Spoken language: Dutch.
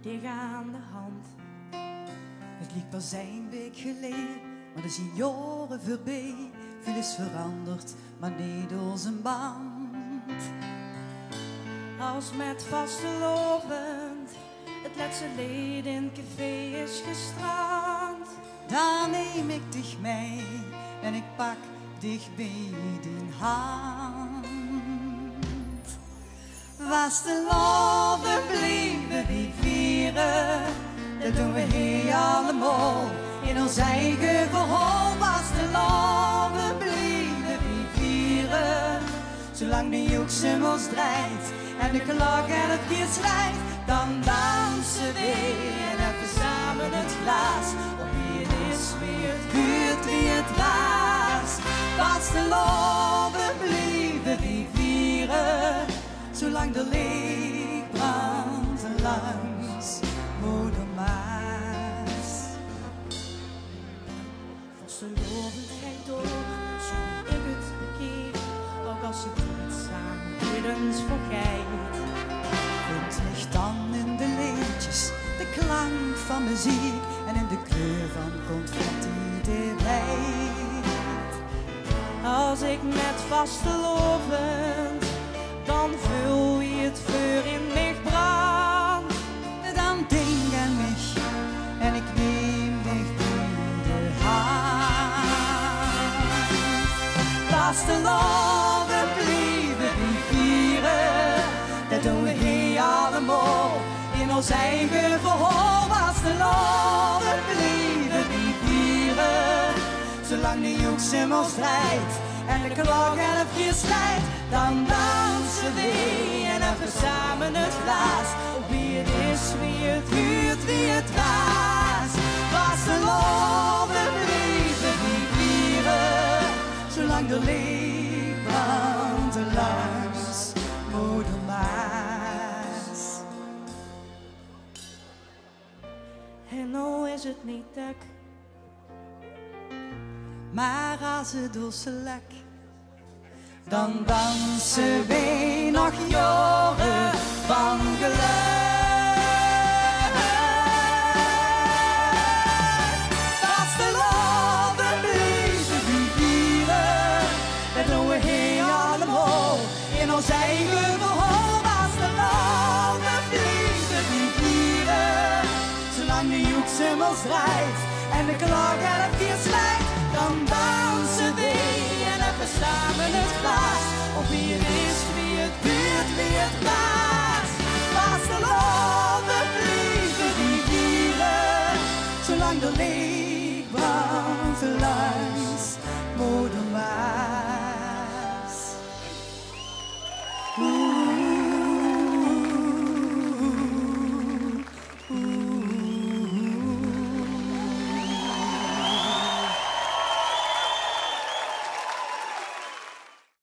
dicht aan de hand. Het liep pas een week geleden, maar dat is in jaren voorbij. Veel is veranderd, maar niet onze band. Als met vastelovend het laatste leed in het café is gestrand, Dan neem ik dich mee en ik pak dich bij de hand. Was de loven blijven we vieren, dat doen we hier allemaal in ons eigen verhaal. Was de loven blijven we vieren, zolang de joeksem ons draait en de klok en het bier slijt. Dan dansen we en even samen het glas, op wie het is, wie het huurt, wie het was. Was de loven blijven we vieren, zolang de licht brandt langs Moeder Maas. vastelovendheid door, zo ik het bekeer, ook als het niet samen eens vergeet. Het ligt dan in de leedjes, de klank van muziek en in de kleur van confetti de wijd. Als ik met vastelovend, dan vul je het vuur in mich brand. Dan denk aan mich en ik neem dich bij de hand. Vasteloven blijven we vieren, dat doen we hier allemaal in ons eigen verhaal. Vasteloven blijven we vieren, zolang de joeksem ons draait en de klok en het bier slijt. Dan dansen we en even samen het glas, op wie het is, wie het huurt, wie het was. Vasteloven blijven we vieren, zolang de licht brandt langs Moeder Maas. En nou is het niet dak, maar als het doelse lek, dan dansen we nog jaren van geluk. Vasteloven blijven we vieren, dat doen we hier allemaal in ons eigen verhaal. Vasteloven blijven we vieren, zolang de joeksem ons draait en de klok en het bier slijt. Dan dansen we en even samen het glas, op wie het is, wie het buurt, wie het was. Vasteloven blijven we vieren, zolang de licht brandt langs